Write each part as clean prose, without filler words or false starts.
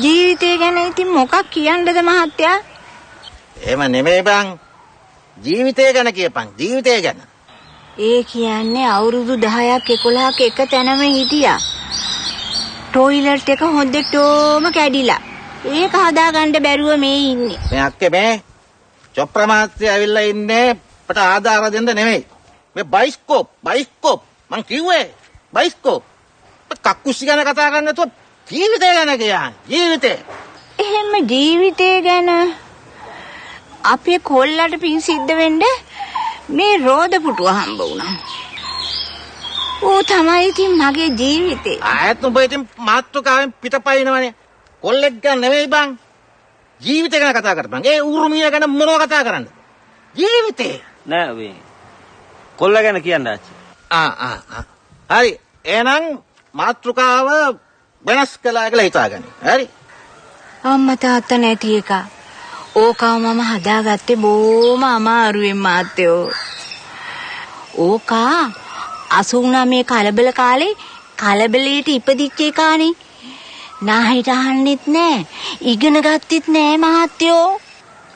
ජීවිතේ ගැන ඉතින් මොකක් කියන්නද මහත්තයා? එහෙම නෙමෙයි බං. ජීවිතය ගැන කියපන්. ජීවිතය ගැන. ඒ කියන්නේ අවුරුදු 10ක් 11ක් එක තැනම හිටියා. ටොයිලට් එක හොඳටම කැඩිලා. ඒක හදාගන්න බැරුව මේ ඉන්නේ. මේ අක්කේ මේ චොප්‍රමාත්‍ය ඇවිල්ලා ඉන්නේ අපට ආධාර දෙන්න නෙමෙයි. මේ බයිස්කෝප් මං කිව්වේ බයිස්කෝප්. කක්කුස්සි ගැන කතා කරන්නේ නැතුව ජීවිතය ගැන කියන්නේ. ජීවිතේ. එහෙම ජීවිතය ගැන අපේ කොල්ලට පින් සිද්ධ වෙන්න මේ රෝද පුටුව හම්බ වුණා. ඌ තමයි ඉතින් මගේ ජීවිතේ. ආයෙත් උඹ ඉතින් මාත්‍රකාවෙන් පිටපයින්නවනේ. කොල්ලෙක් ගැන නෙවෙයි බං. ජීවිතය ගැන කතා කරපන්. ඒ ඌරුමිය ගැන මොනව කතා කරන්නද? ජීවිතේ. නෑ මේ කොල්ල ගැන කියන්න ආච්චි. හරි. එහෙනම් මාත්‍රකාව වෙනස් කළා කියලා හිතාගන්න. හරි. අම්මා තාත්තා නැති එක. ඕකව මම හදාගත්තේ බොහොම අමාරුවෙන් මාත්‍යෝ. ඕකා 89 කලබල කාලේ කලබලයට ඉපදිච්ච එකානේ. නාහිට අහන්නෙත් නෑ, ඉගෙන ගත්තෙත් නෑ මහත්තයෝ.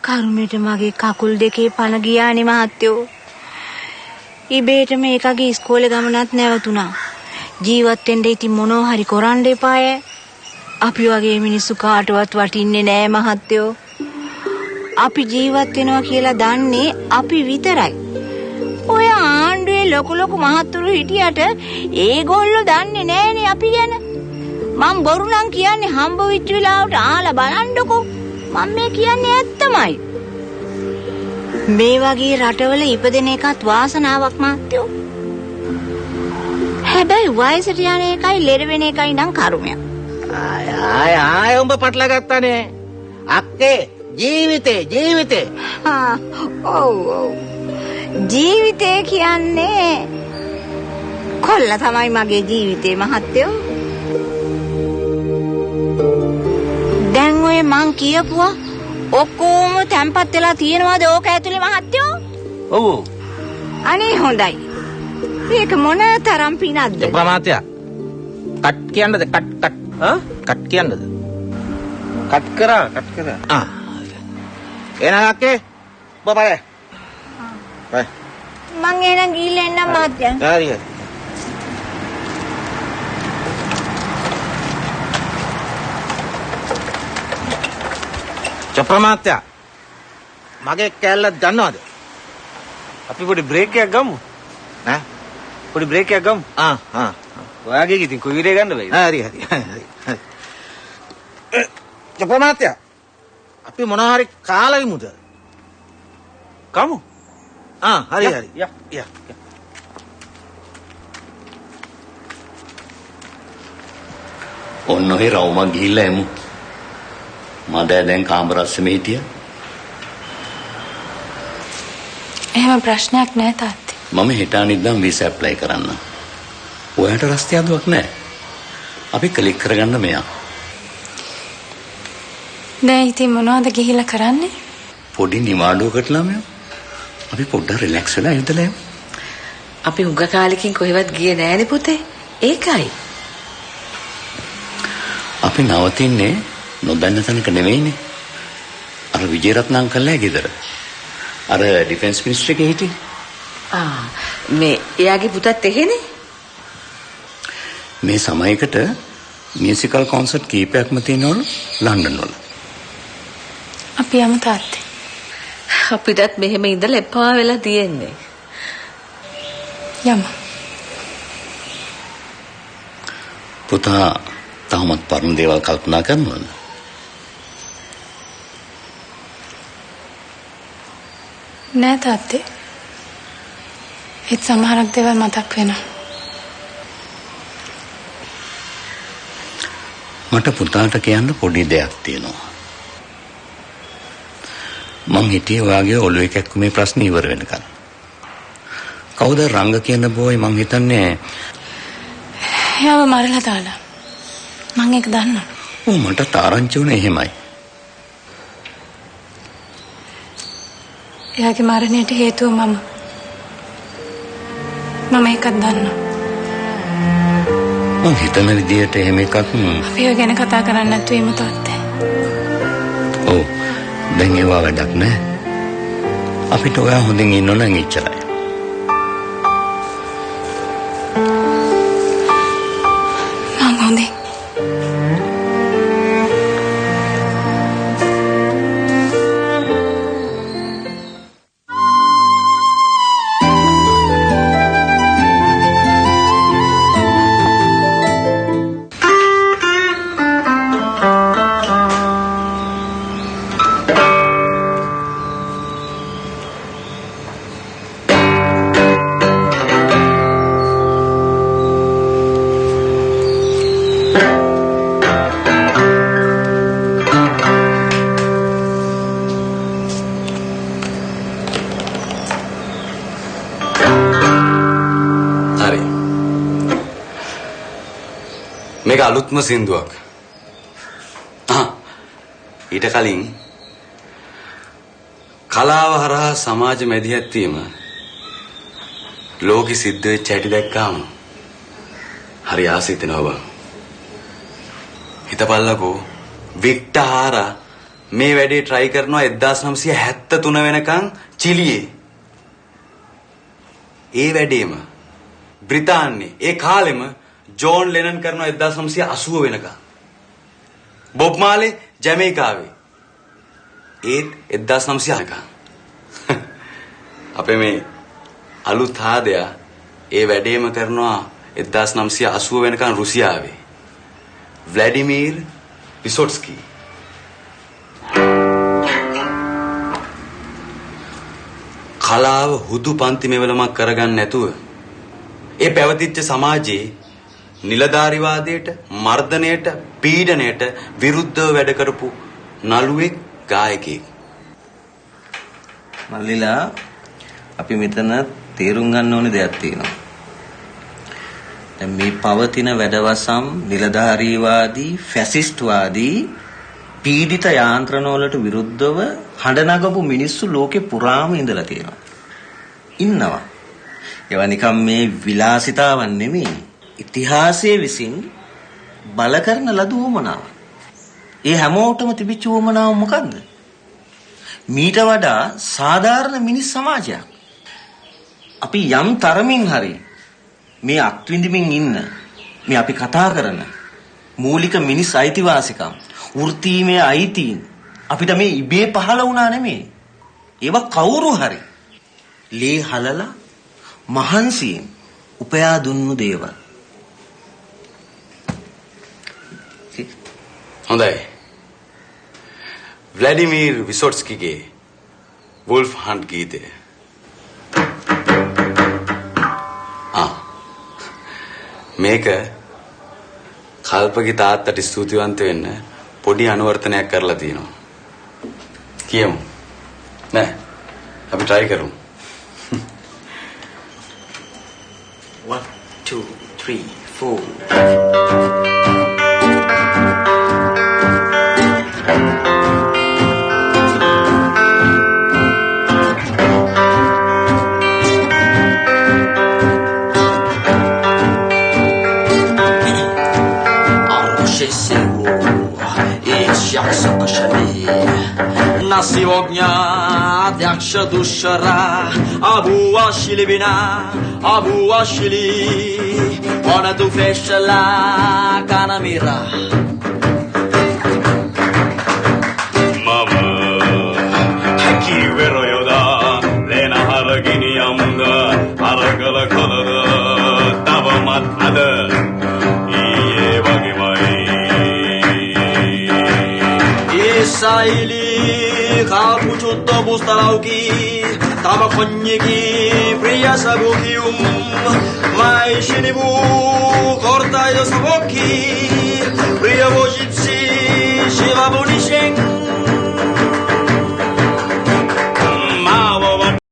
කර්මෙට මගේ කකුල් දෙකේ පණ ගියානේ මහත්තයෝ. ඉබේට මේකගේ ඉස්කෝලේ ගමනත් නැවතුණා. ජීවත් වෙන්න ඉතින් මොනෝ හරි කරන්න එපාය. අපි වගේ මිනිස්සු කාටවත් වටින්නේ නෑ මහත්තයෝ. අපි ජීවත් වෙනවා කියලා දන්නේ අපි විතරයි. ඔය ආණ්ඩුවේ ලොකු මහත්තුරු හිටියට ඒගොල්ලෝ දන්නේ නෑනේ අපි ගැන. මම බොරු නම් කියන්නේ හම්බ වෙච්ච වෙලාවට ආලා බලන්නකෝ. මම මේ කියන්නේ ඇත්තමයි. මේ වගේ රටවල ඉපදෙන එකත් වාසනාවක් මහත්තයෝ. හැබැයි වයසට යන එකයි ලෙඩ වෙන එකයි නම් කර්මයක්. ආය උඹ පටල ගත්තානේ. අක්කේ ජීවිතේ. ඔව්. ජීවිතේ කියන්නේ කොල්ල තමයි මගේ ජීවිතේ මහත්තයෝ. දැන් ඔය මං කියපුවා ඔක්කොම තැම්පත් වෙලා තියෙනවද ඕක ඇතුලේ මහත්තයෝ? ඔව්. අනේ හොඳයි. මේක මොන තරම් පිනක්ද? ප්‍රමාත්‍යා. කට් කියන්නද? කට්. කට් කියන්නද? කට් කරා. එහෙනම් අක්කේ බබයි. බයි. මං එහෙනම් ගිහිල්ලා එන්නම් මහත්තයා. හරි. චප්‍රමාත්‍යා මගේ කැල්ල දන්නවද? අපි පොඩි බ්‍රේක් එකක් ගමු. ඈ? පොඩි බ්‍රේක් එකක් ගමු. ඔයාගේ ඉතින් කොයි විදිහේ ගන්න බැයිද? හරි. චප්‍රමාත්‍යා අපි මොනවා හරි කාලා ඉමුද? කමු. හරි. යා. ඔන්න ඔහේ රවුමක් ගිහිල්ලා එමු. මදෑ දැන් කාමරස්සෙම හිටියා. එහෙම ප්‍රශ්නයක් නෑ තාත්තේ. මම හෙට අනිද්දාම වීසා ඇප්ලයි කරන්න. ඔයාට රස්තිය අදුවක් නෑ. අපි ක්ලික් කරගන්න මෙයා. දැන් ඉතින් මොනවද ගිහිල්ලා කරන්නේ? පොඩි නිවාඩුවකට ළමයෝ. අපි පොඩ්ඩක් රිලැක්ස් වෙලා ඉඳලා යමු. අපි උග කාලෙකින් කොහෙවත් ගියේ නෑනේ පුතේ. ඒකයි. අපි නවතින්නේ නොදන්න තැනක නෙවෙයිනේ. අර විජේරත්න අංකල්ලා ගෙදර. අර ඩිෆෙන්ස් මිනිස්ටර් එකේ හිටියේ. මේ එයාගේ පුතත් එහෙනේ. මේ සමයකට මියුසිකල් කොන්සර්ට් කීපයක්ම තියෙනවලු ලන්ඩන් වල. අපි යමු තාත්තේ. අපිටත් මෙහෙම ඉඳලා එපා වෙලා තියෙන්නේ. යමු. පුතා තාමත් පරණ දේවල් කල්පනා කරනවද? නෑ තාත්තේ. ඒත් සමහරක් දේවල් මතක් වෙනවා. මට පුතාට කියන්න පොඩි දෙයක් තියෙනවා. මං හිටියේ ඔයාගේ ඔළුවේ කැක්කුමේ ප්‍රශ්න ඉවර වෙනකන්. කවුද රංග කියන බෝයි මං හිතන්නේ එයාව මරලා දාලා. මං ඒක දන්නවා. මට තාරංචි වුණේ එහෙමයි. එයාගේ මරණයට හේතුව මම. මම ඒකත් දන්නවා. මං හිතන විදියට එහෙම එකක් අපි ඔය ගැන කතා කරන්නේ නැතුව ඉමු තාත්තේ. ඔව් දැන් ඒවා වැඩක් නෑ. අපිට ඔයා හොඳින් ඉන්න නම් එච්චරයි. මං හොඳින්. මේක අලුත්ම සින්දුවක්. ඊට කලින් කලාව හරහා සමාජ මැදිහත් වීම ලෝකෙ සිද්ධ වෙච්ච හැටි දැක්කාම හරි ආසිතනවා බං. හිතපල්ලකෝ වික්ටර් හාරා මේ වැඩේ try කරනවා 1973 වෙනකන් චිලියේ. ඒ වැඩේම බ්‍රිතාන්‍යයේ ඒ කාලෙම ජෝන් ලෙනන් කරනවා 1980 වෙනකන්. බොබ් මාලේ ජමයිකාවේ ඒත් 1900 අපේ මේ අලුත් හාදයා ඒ වැඩේම කරනවා 1980 වෙනකන් රුසියාවේ. ව්ලාඩිමීර් විසොට්ස්කි. කලාව හුදු පන්ති මෙවලමක් කරගන්න නැතුව ඒ පැවතිච්ච සමාජයේ නිලධාරිවාදයට, මර්ධනයට, පීඩනයට විරුද්ධව වැඩ කරපු නළුවෙක් ගායකයෙක්. මල්ලිලා අපි මෙතන තේරුම් ගන්න ඕනේ දෙයක් තියෙනවා. දැන් මේ පවතින වැඩවසම් නිලධාරීවාදී, ෆැසිස්ට්වාදී පීඩිත යාන්ත්‍රණ වලට විරුද්ධව හඬ නගපු මිනිස්සු ලෝකේ පුරාම ඉඳලා තියෙනවා. ඉන්නවා. ඒවා නිකම් මේ විලාසිතාවන් නෙමෙයි. ඉතිහාසයේ විසින් බල කරන ලද උවමනාව. ඒ හැමෝටම තිබිච්ච උවමනාව මොකද්ද? මීට වඩා සාධාරණ මිනිස් සමාජයක්. අපි යම් තරමින් හරි මේ අත්විඳින්මින් ඉන්න මේ අපි කතා කරන මූලික මිනිස් අයිතිවාසිකම්, වෘත්තීමේ අයිතීන් අපිට මේ ඉබේ පහළ වුණා නෙමෙයි. ඒවා කවුරු හරි ලේ හලලා මහන්සියෙන් උපයා දුන්නු දේවල්. හොඳයි. ව්ලාඩිමීර් විසොට්ස්කිගේ වුල්ෆ් හන්ට් ගීතය. මේක කල්පගේ තාත්තට ස්තුතිවන්ත වෙන්න පොඩි අනුවර්තනයක් කරලා තියෙනවා. කියමු. නෑ. අපි try කරමු. 1 2 3 4 На сегодня дякша душара Абуашили бина, абуашили Ona tu fresha la kanamira Mama Taki vero yoda Lena haragini amda Haragala kalada Tava mat ada Iye bagi mai Isaili Kapuchutta bustalauki Tava konyeki Priya sabukium Mai shinibu Korta yo saboki